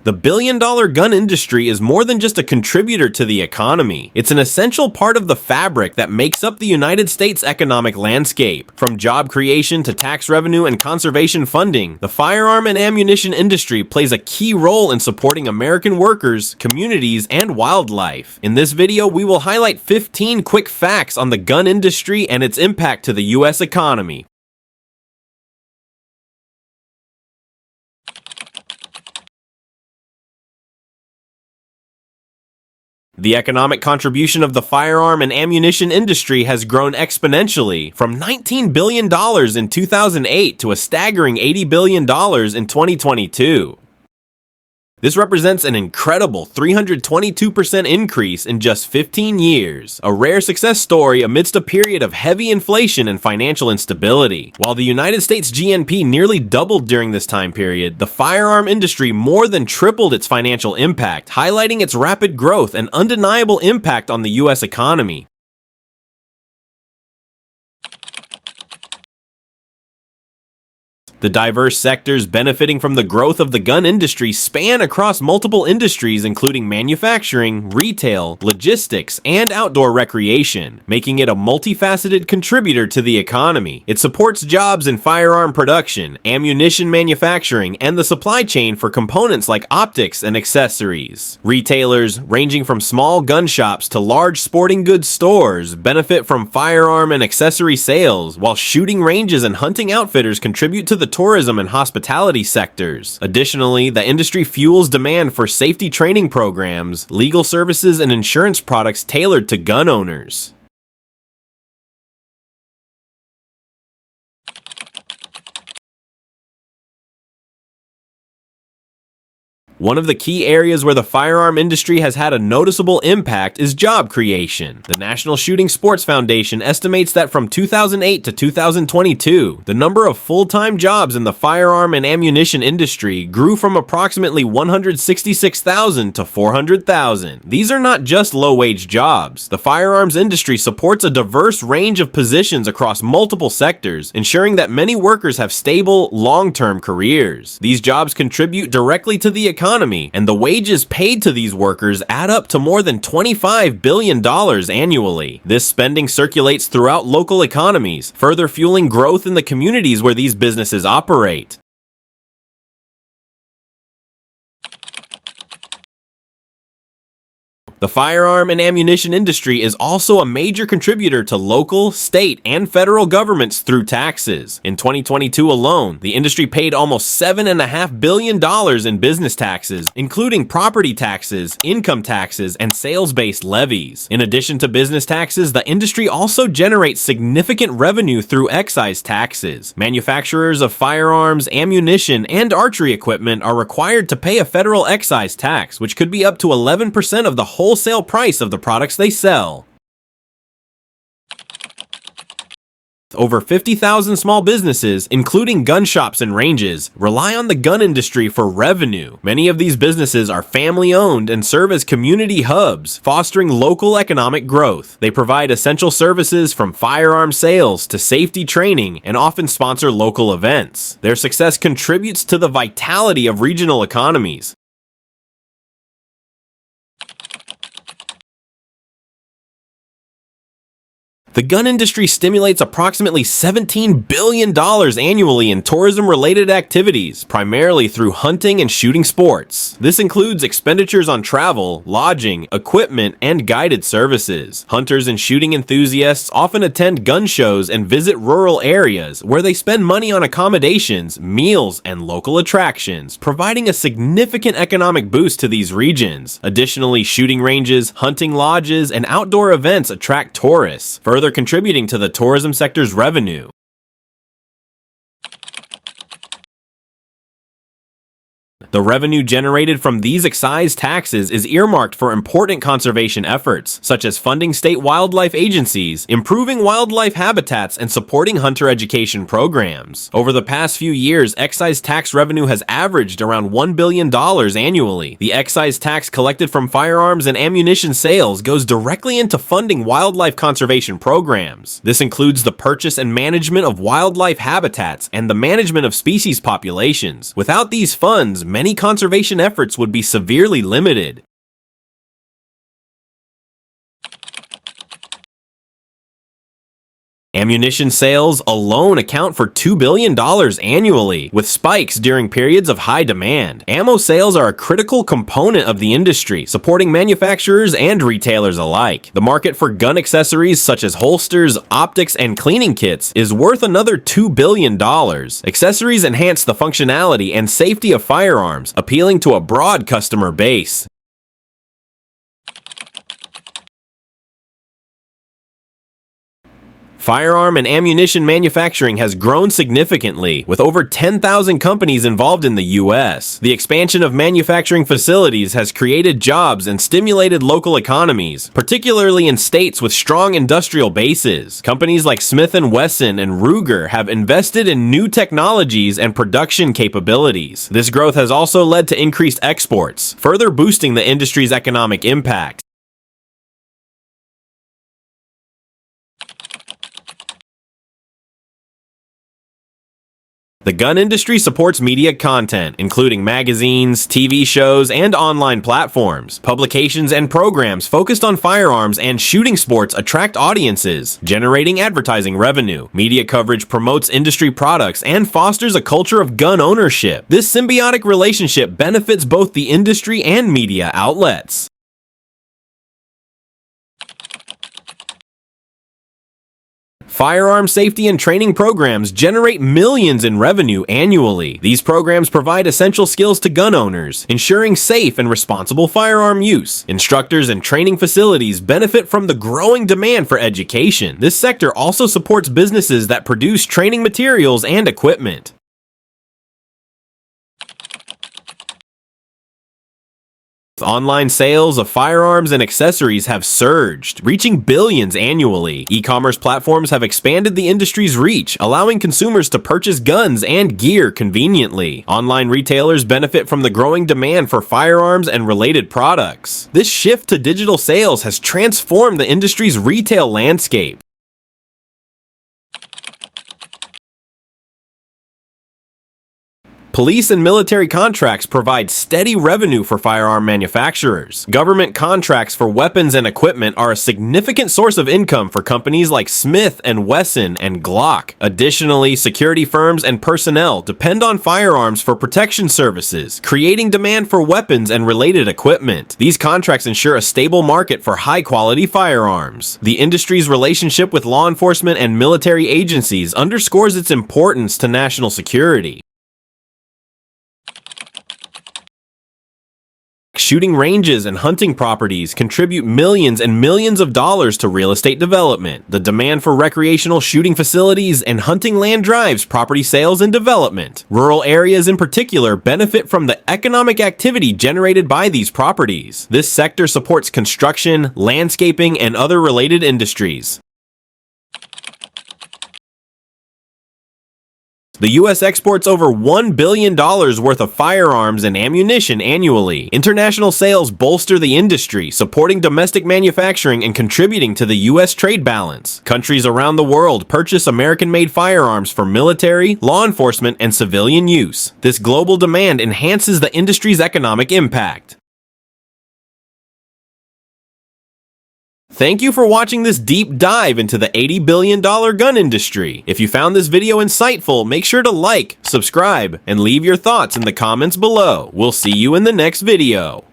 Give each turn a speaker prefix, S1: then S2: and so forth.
S1: The billion-dollar gun industry is more than just a contributor to the economy. It's an essential part of the fabric that makes up the United States economic landscape. From job creation to tax revenue and conservation funding, the firearm and ammunition industry plays a key role in supporting American workers, communities, and wildlife. In this video, we will highlight 15 quick facts on the gun industry and its impact to the U.S. economy. The economic contribution of the firearm and ammunition industry has grown exponentially, from $19 billion in 2008 to a staggering $80 billion in 2022. This represents an incredible 322% increase in just 15 years, a rare success story amidst a period of heavy inflation and financial instability. While the United States GNP nearly doubled during this time period, the firearm industry more than tripled its financial impact, highlighting its rapid growth and undeniable impact on the U.S. economy. The diverse sectors benefiting from the growth of the gun industry span across multiple industries including manufacturing, retail, logistics, and outdoor recreation, making it a multifaceted contributor to the economy. It supports jobs in firearm production, ammunition manufacturing, and the supply chain for components like optics and accessories. Retailers, ranging from small gun shops to large sporting goods stores, benefit from firearm and accessory sales, while shooting ranges and hunting outfitters contribute to the tourism and hospitality sectors. Additionally, the industry fuels demand for safety training programs, legal services, and insurance products tailored to gun owners. One of the key areas where the firearm industry has had a noticeable impact is job creation. The National Shooting Sports Foundation estimates that from 2008 to 2022, the number of full-time jobs in the firearm and ammunition industry grew from approximately 166,000 to 400,000. These are not just low-wage jobs. The firearms industry supports a diverse range of positions across multiple sectors, ensuring that many workers have stable, long-term careers. These jobs contribute directly to the economy, and the wages paid to these workers add up to more than $25 billion annually. This spending circulates throughout local economies, further fueling growth in the communities where these businesses operate. The firearm and ammunition industry is also a major contributor to local, state, and federal governments through taxes. In 2022 alone, the industry paid almost $7.5 billion in business taxes, including property taxes, income taxes, and sales-based levies. In addition to business taxes, the industry also generates significant revenue through excise taxes. Manufacturers of firearms, ammunition, and archery equipment are required to pay a federal excise tax, which could be up to 11% of the wholesale price of the products they sell. Over 50,000 small businesses, including gun shops and ranges, rely on the gun industry for revenue. Many of these businesses are family-owned and serve as community hubs, fostering local economic growth. They provide essential services from firearm sales to safety training and often sponsor local events. Their success contributes to the vitality of regional economies. The gun industry stimulates approximately $17 billion annually in tourism-related activities, primarily through hunting and shooting sports. This includes expenditures on travel, lodging, equipment, and guided services. Hunters and shooting enthusiasts often attend gun shows and visit rural areas where they spend money on accommodations, meals, and local attractions, providing a significant economic boost to these regions. Additionally, shooting ranges, hunting lodges, and outdoor events attract tourists, further contributing to the tourism sector's revenue. The revenue generated from these excise taxes is earmarked for important conservation efforts, such as funding state wildlife agencies, improving wildlife habitats, and supporting hunter education programs. Over the past few years, excise tax revenue has averaged around $1 billion annually. The excise tax collected from firearms and ammunition sales goes directly into funding wildlife conservation programs. This includes the purchase and management of wildlife habitats and the management of species populations. Without these funds, many many conservation efforts would be severely limited. Ammunition sales alone account for $2 billion annually, with spikes during periods of high demand. Ammo sales are a critical component of the industry, supporting manufacturers and retailers alike. The market for gun accessories such as holsters, optics, and cleaning kits is worth another $2 billion. Accessories enhance the functionality and safety of firearms, appealing to a broad customer base. Firearm and ammunition manufacturing has grown significantly, with over 10,000 companies involved in the U.S. The expansion of manufacturing facilities has created jobs and stimulated local economies, particularly in states with strong industrial bases. Companies like Smith & Wesson and Ruger have invested in new technologies and production capabilities. This growth has also led to increased exports, further boosting the industry's economic impact. The gun industry supports media content, including magazines, TV shows, and online platforms. Publications and programs focused on firearms and shooting sports attract audiences, generating advertising revenue. Media coverage promotes industry products and fosters a culture of gun ownership. This symbiotic relationship benefits both the industry and media outlets. Firearm safety and training programs generate millions in revenue annually. These programs provide essential skills to gun owners, ensuring safe and responsible firearm use. Instructors and training facilities benefit from the growing demand for education. This sector also supports businesses that produce training materials and equipment. Online sales of firearms and accessories have surged, reaching billions annually. E-commerce platforms have expanded the industry's reach, allowing consumers to purchase guns and gear conveniently. Online retailers benefit from the growing demand for firearms and related products. This shift to digital sales has transformed the industry's retail landscape. Police and military contracts provide steady revenue for firearm manufacturers. Government contracts for weapons and equipment are a significant source of income for companies like Smith & Wesson and Glock. Additionally, security firms and personnel depend on firearms for protection services, creating demand for weapons and related equipment. These contracts ensure a stable market for high-quality firearms. The industry's relationship with law enforcement and military agencies underscores its importance to national security. Shooting ranges and hunting properties contribute millions and millions of dollars to real estate development. The demand for recreational shooting facilities and hunting land drives property sales and development. Rural areas in particular benefit from the economic activity generated by these properties. This sector supports construction, landscaping, and other related industries. The U.S. exports over $1 billion worth of firearms and ammunition annually. International sales bolster the industry, supporting domestic manufacturing and contributing to the U.S. trade balance. Countries around the world purchase American-made firearms for military, law enforcement, and civilian use. This global demand enhances the industry's economic impact. Thank you for watching this deep dive into the $80 billion gun industry. If you found this video insightful, make sure to like, subscribe, and leave your thoughts in the comments below. We'll see you in the next video.